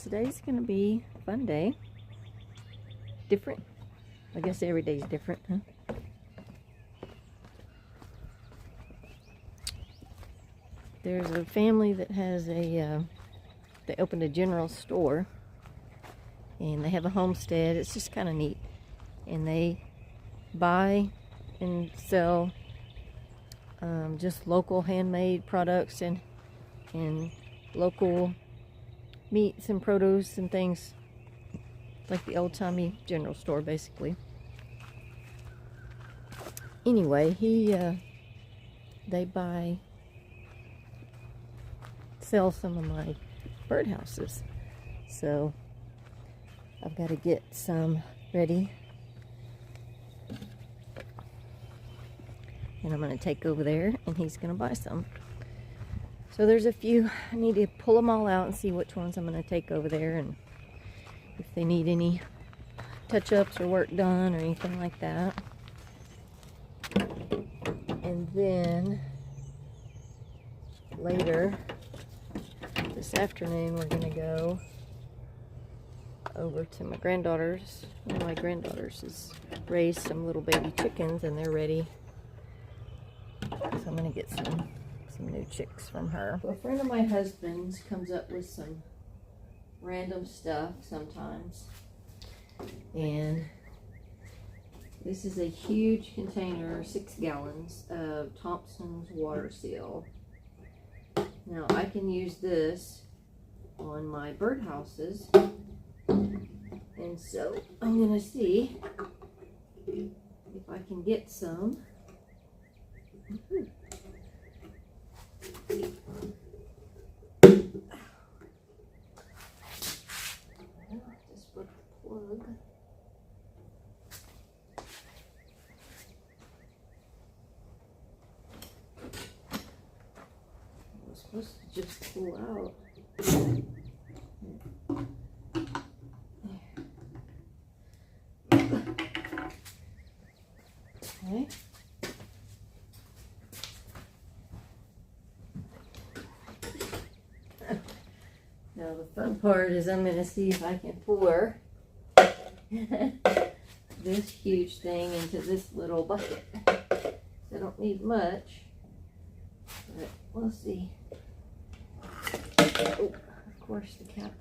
Today's gonna be a fun day. Different. I guess every day's different, huh? There's a family that has they opened a general store, and they have a homestead. It's just kind of neat, and they buy and sell just local handmade products and local meats and produce and things, like the old-timey general store basically. Anyway, they sell some of my birdhouses, so I've got to get some ready, and I'm going to take over there and he's going to buy some. So there's a few. I need to pull them all out and see which ones I'm going to take over there, and if they need any touch-ups or work done or anything like that. And then later this afternoon we're going to go over to my granddaughter's. One of my granddaughters has raised some little baby chickens and they're ready. So I'm going to get some new chicks from her. A friend of my husband's comes up with some random stuff sometimes, and this is a huge container, 6 gallons of Thompson's water seal. Now I can use this on my birdhouses, and so I'm gonna see if I can get some. Just put the plug. I was supposed to just pull out. Okay. Now the fun part is I'm going to see if I can pour this huge thing into this little bucket. I don't need much, but we'll see. Oh, of course the cap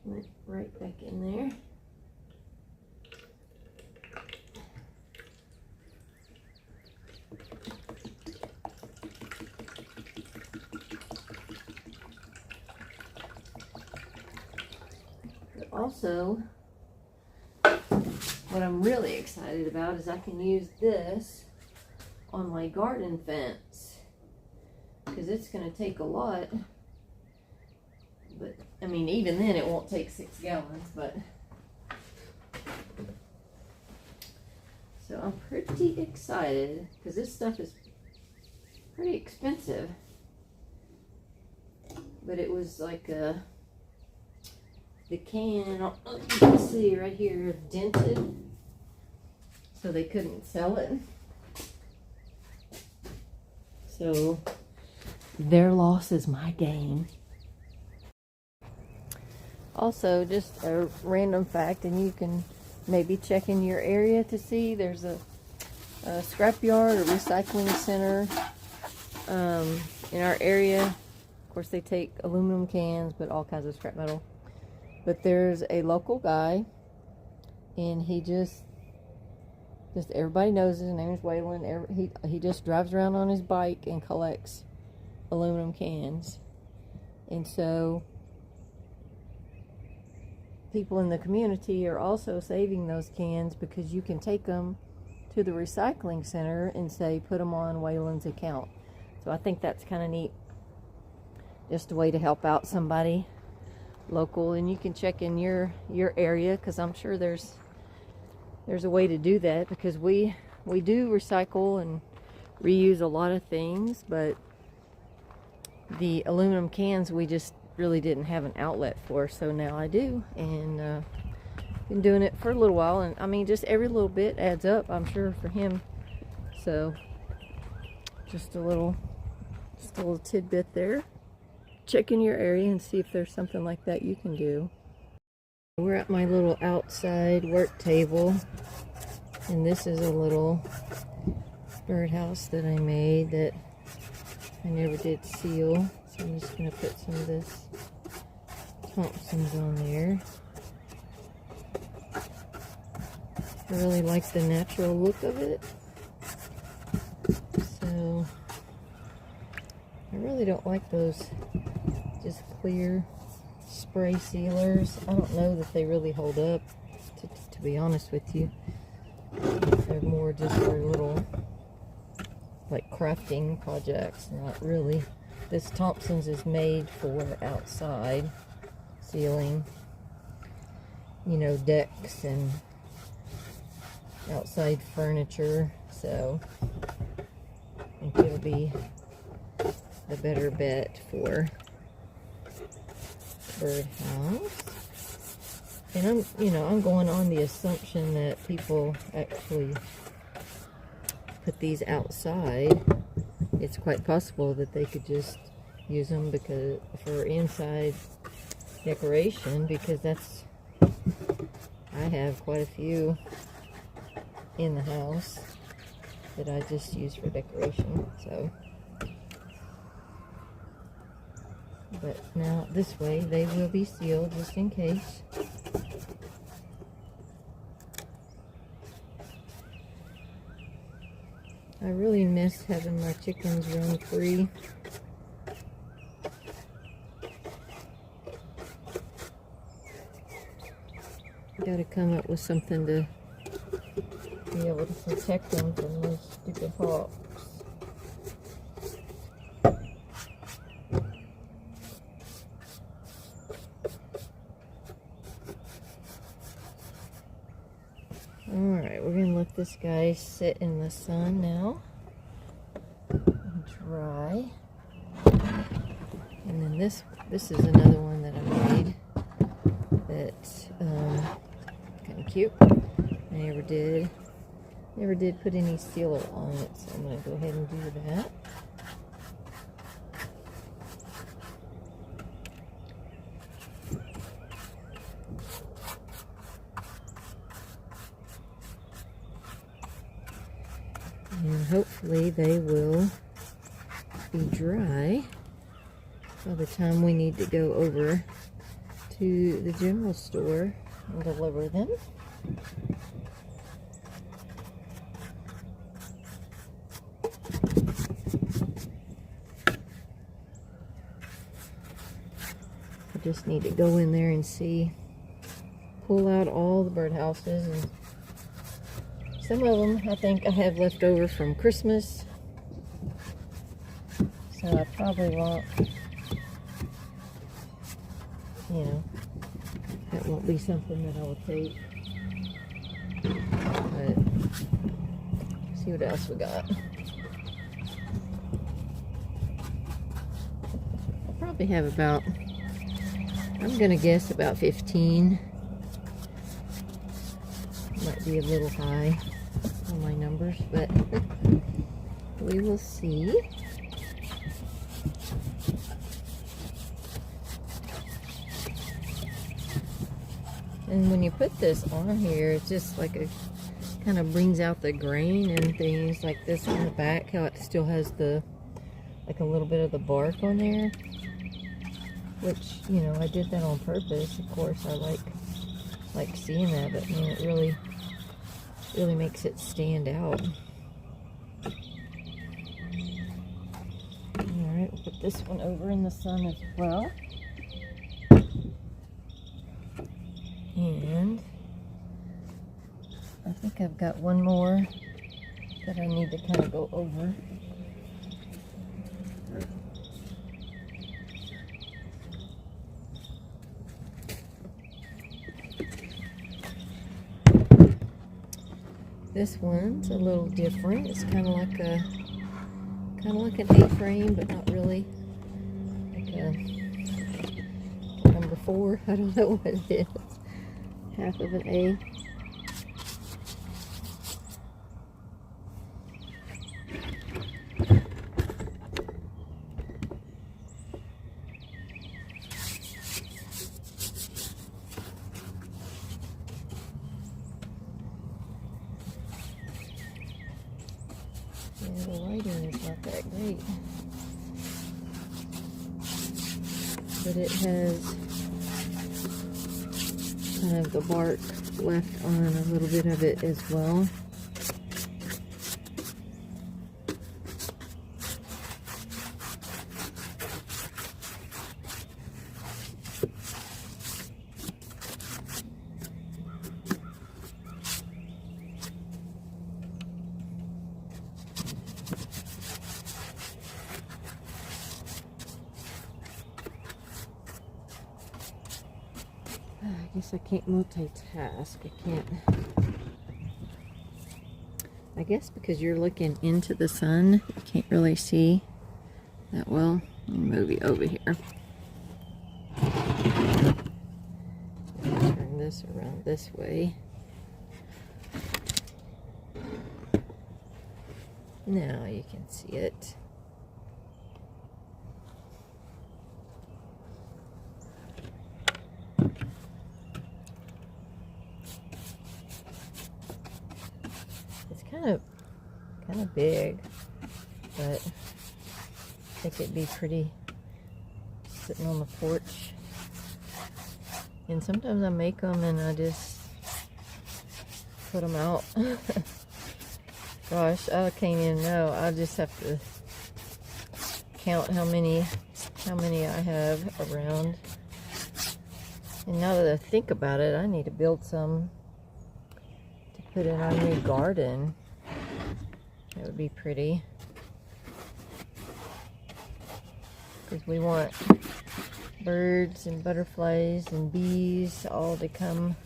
went right back in there. Also, what I'm really excited about is I can use this on my garden fence, because it's going to take a lot. But I mean, even then it won't take 6 gallons, but so I'm pretty excited because this stuff is pretty expensive, but it was like the can, you can see right here, dented, so they couldn't sell it. So their loss is my gain. Also, just a random fact, and you can maybe check in your area to see, there's a scrapyard or recycling center in our area. Of course, they take aluminum cans, but all kinds of scrap metal. But there's a local guy, and he just everybody knows his name is Waylon. He just drives around on his bike and collects aluminum cans. And so people in the community are also saving those cans, because you can take them to the recycling center and say, put them on Waylon's account. So I think that's kind of neat. Just a way to help out somebody local, and you can check in your area, because I'm sure there's a way to do that, because we do recycle and reuse a lot of things, but the aluminum cans we just really didn't have an outlet for, so now I do, and been doing it for a little while, and I mean, just every little bit adds up, I'm sure, for him. So just a little tidbit there. check in your area and see if there's something like that you can do. We're at my little outside work table, and this is a little birdhouse that I made that I never did seal. So I'm just going to put some of this Thompson's on there. I really like the natural look of it. So I really don't like those just clear spray sealers. I don't know that they really hold up, to be honest with you. They're more just for little like crafting projects, not really. This Thompson's is made for outside sealing, you know, decks and outside furniture, so I think it'll be the better bet for Birdhouse. And I'm going on the assumption that people actually put these outside. It's quite possible that they could just use them because for inside decoration, because I have quite a few in the house that I just use for decoration. So, but now this way they will be sealed just in case. I really miss having my chickens run free. Gotta come up with something to be able to protect them from those stupid hawks. Alright, we're gonna let this guy sit in the sun now and dry. And then this is another one that I made that's kind of cute. I never did put any sealer on it, so I'm going to go ahead and do that. And hopefully they will be dry by the time we need to go over to the general store and deliver them. I just need to go in there and see, pull out all the birdhouses, and some of them I think I have left over from Christmas, so I probably won't, you know, that won't be something that I will take. But see what else we got. I'll probably have about, I'm gonna guess about 15. Might be a little high on my numbers, but we will see. And when you put this on here, it's just like a kind of brings out the grain and things like this on the back, how it still has the like a little bit of the bark on there, which, you know, I did that on purpose. Of course, I like seeing that, but man, it really makes it stand out. Alright, we'll put this one over in the sun as well. And I think I've got one more that I need to kind of go over. This one's a little different. It's kind of like an A-frame, but not really. Like a number 4. I don't know what it is. Half of an A. Yeah, the lighting is not that great. But it has kind of the bark left on a little bit of it as well. I guess I can't multitask. I guess because you're looking into the sun, you can't really see that well. Let me move you over here. Turn this around this way. Now you can see it. Kind of big, but I think it'd be pretty sitting on the porch. And sometimes I make them and I just put them out. Gosh, I can't even know. I just have to count how many I have around. And now that I think about it, I need to build some to put in our new garden. That would be pretty. Because we want birds and butterflies and bees all to come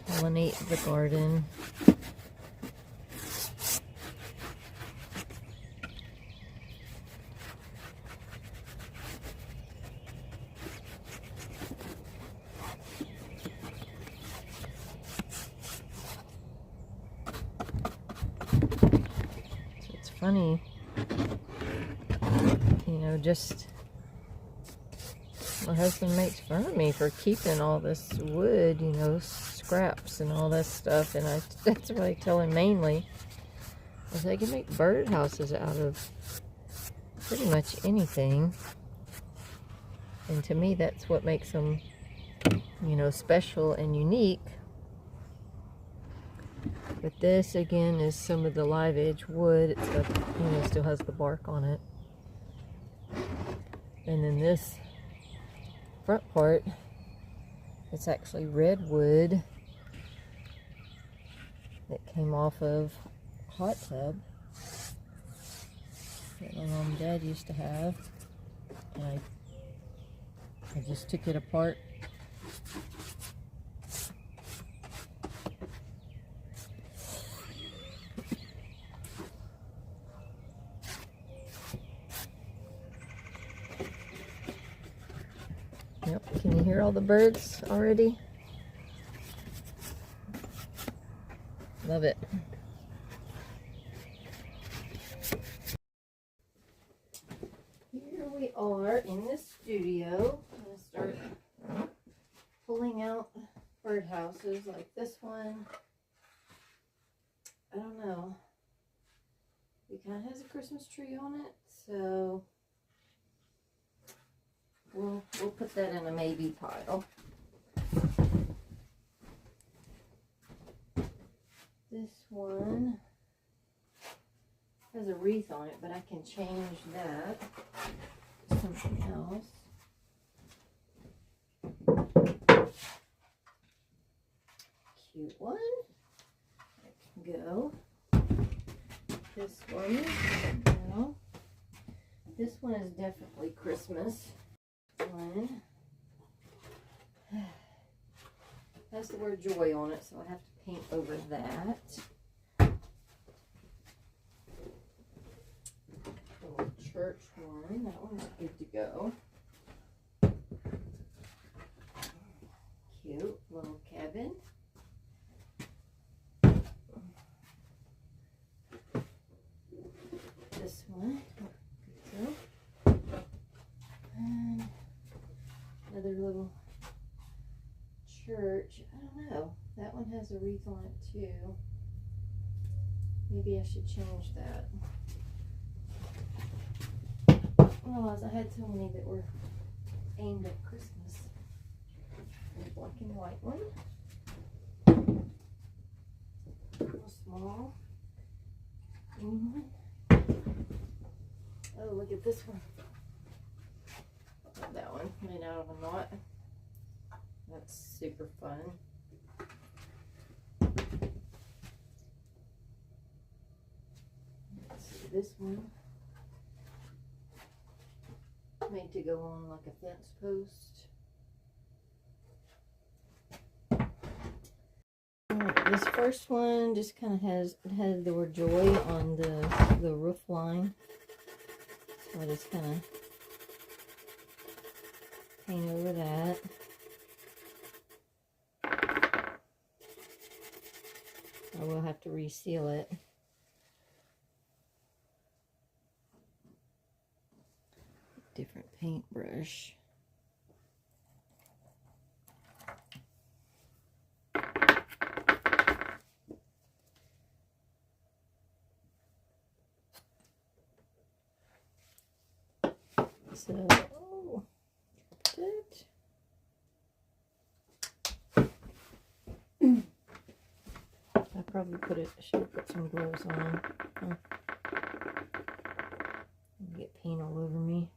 pollinate the garden. Funny, you know, just my husband makes fun of me for keeping all this wood, you know, scraps and all that stuff, and that's what I tell him mainly, is I can make birdhouses out of pretty much anything, and to me that's what makes them, you know, special and unique. But this again is some of the live edge wood. It's got, you know, still has the bark on it. And then this front part, it's actually redwood that came off of a hot tub that my mom and dad used to have. And I just took it apart. Yep, can you hear all the birds already? Love it. Here we are in the studio. I'm going to start pulling out birdhouses like this one. I don't know. It kind of has a Christmas tree on it, so we'll put that in a maybe pile. This one has a wreath on it, but I can change that to something else. Cute one. That can go. This one, no. This one is definitely Christmas. One has the word joy on it, so I have to paint over that. The little church one, that one's good to go. Cute little cabin. This one, good to go. And another little church. I don't know. That one has a wreath on it too. Maybe I should change that. I realized I had so many that were aimed at Christmas. A black and white one. A small green one. Oh, look at this one. That one made out of a knot. That's super fun. Let's see, this one made to go on like a fence post. This first one just kind of had the word joy on the roof line. So I just kind of paint over that. I will have to reseal it. Different paintbrush. So, it. I probably should have put some gloves on. Get paint all over me.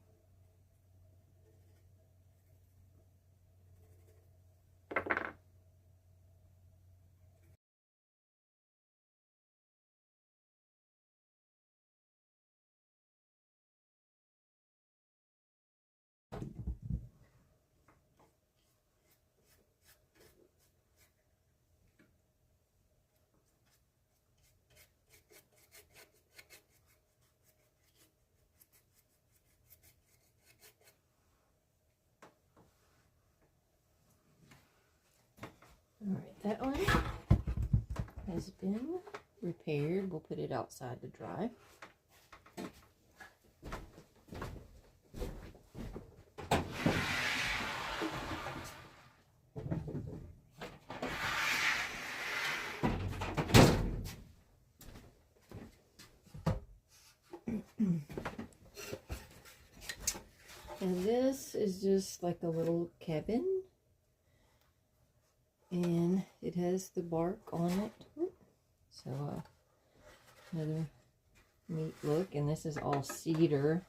Alright, that one has been repaired. We'll put it outside to dry. And this is just like a little cabin. And it has the bark on it. So another neat look. And this is all cedar.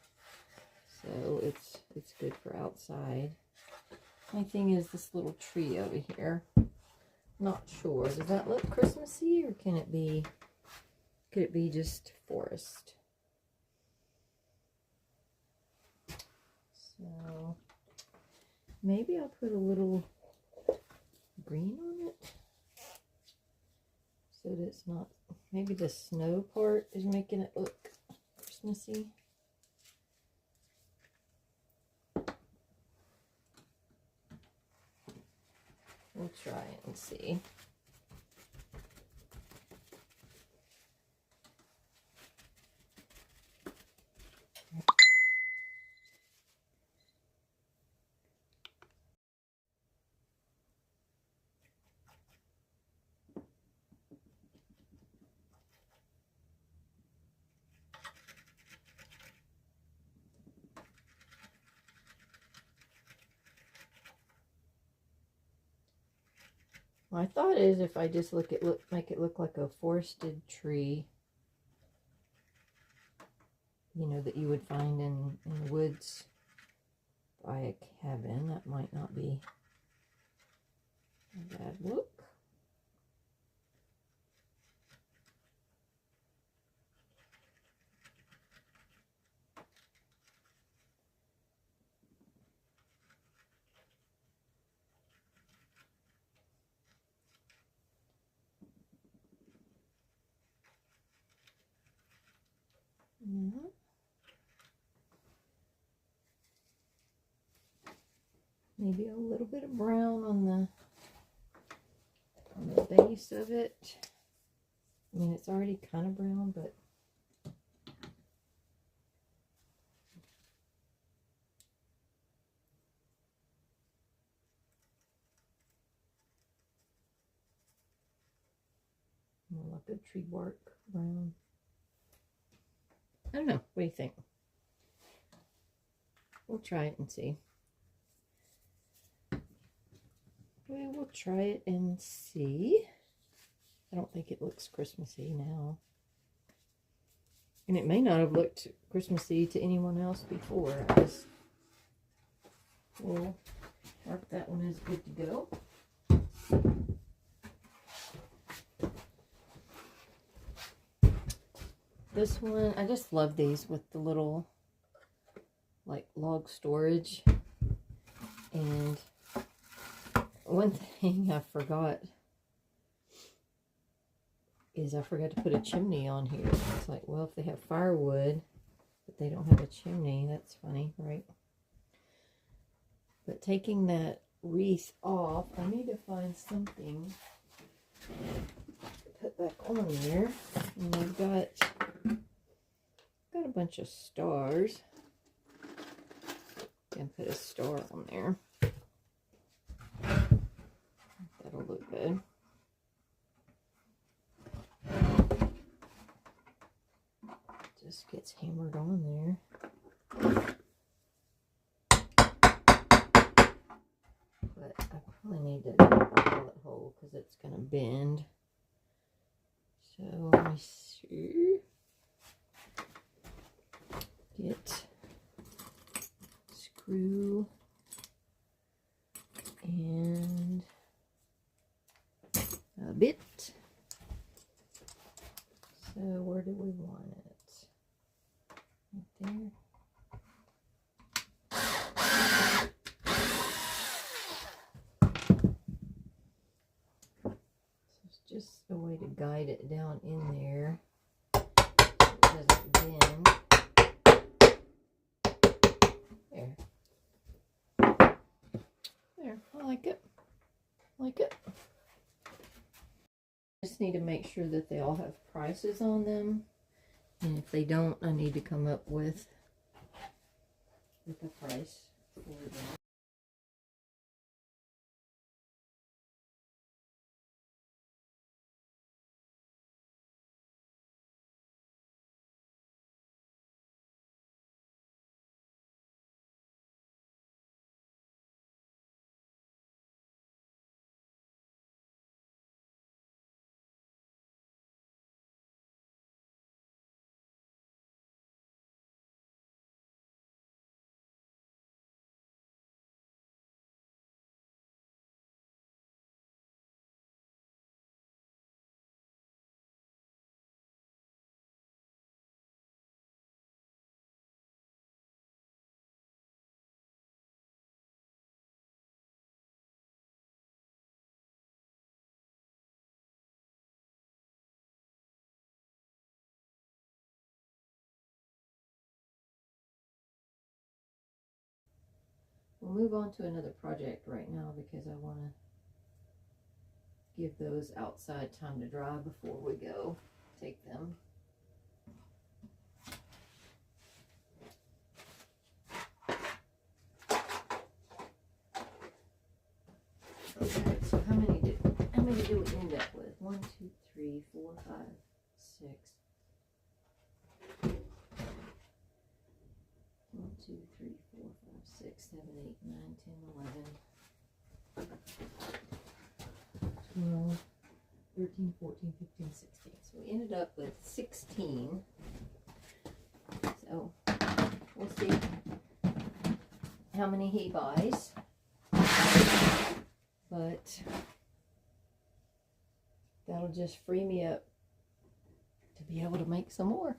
So it's good for outside. My thing is this little tree over here. Not sure. Does that look Christmassy, or could it be just forest? So maybe I'll put a little green on it so that it's not, maybe the snow part is making it look Christmassy. We'll try it and see. My thought is if I just make it look like a forested tree, you know, that you would find in the woods by a cabin, that might not be a bad look. Yeah. Maybe a little bit of brown on the base of it. I mean, it's already kind of brown, but More like a tree bark brown. I don't know. What do you think? We'll try it and see. We will try it and see. I don't think it looks Christmassy now. And it may not have looked Christmassy to anyone else before. I just will mark that one as good to go. This one, I just love these with the little like log storage. And one thing I forgot is I forgot to put a chimney on here. It's like, well, if they have firewood, but they don't have a chimney, that's funny, right? But taking that wreath off, I need to find something to put back on there. And I've got a bunch of stars. And put a star on there. That'll look good. Just gets hammered on there. But I probably need to do a pilot hole because it's going to bend. So let me see. Get screw and a bit. So where do we want it? Right there. So it's just a way to guide it down in there so it doesn't bend. There, I like it. Like it. Just need to make sure that they all have prices on them, and if they don't, I need to come up with a price for them. We'll move on to another project right now because I want to give those outside time to dry before we go take them. Okay, so how many do we end up with? 1, 2, 3, 4, 5, 6. 1, 2, 3, 4, 5, 6, 7, 8, 9, 10, 11, 12, 13, 14, 15, 16. So we ended up with 16. So we'll see how many he buys. But that'll just free me up to be able to make some more.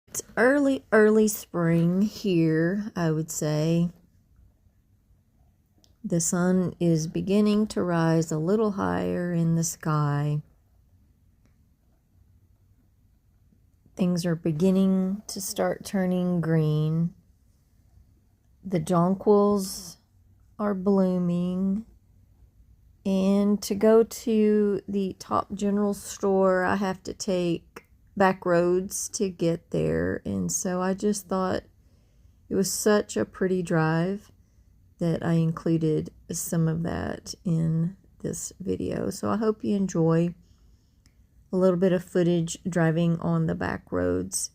It's early spring here, I would say. The sun is beginning to rise a little higher in the sky. Things are beginning to start turning green. The jonquils are blooming. And to go to the Top General store, I have to take back roads to get there. And so I just thought it was such a pretty drive that I included some of that in this video. So I hope you enjoy a little bit of footage driving on the back roads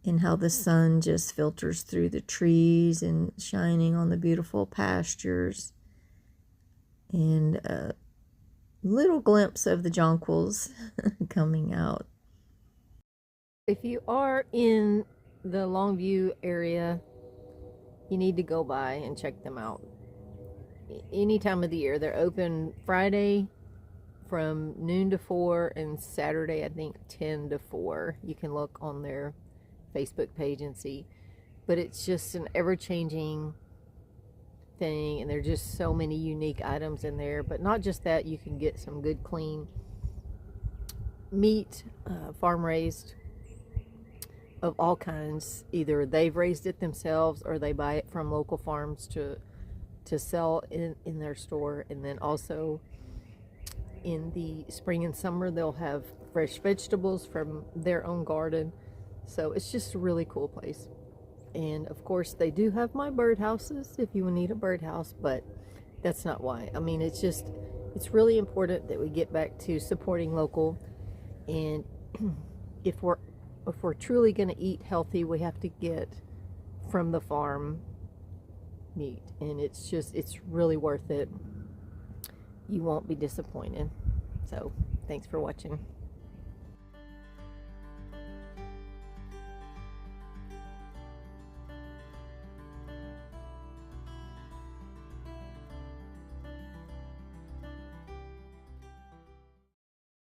and how the sun just filters through the trees and shining on the beautiful pastures. And a little glimpse of the jonquils coming out. If you are in the Longview area, you need to go by and check them out. Any time of the year. They're open Friday from noon to 4 and Saturday, I think, 10 to 4. You can look on their Facebook page and see. But it's just an ever-changing thing, and there's just so many unique items in there. But not just that, you can get some good clean meat, farm raised, of all kinds. Either they've raised it themselves or they buy it from local farms to sell in their store. And then also in the spring and summer, they'll have fresh vegetables from their own garden. So it's just a really cool place. And of course, they do have my birdhouses if you need a birdhouse, but that's not why. I mean, it's really important that we get back to supporting local. And if we're truly going to eat healthy, we have to get from the farm meat. And it's really worth it. You won't be disappointed. So thanks for watching.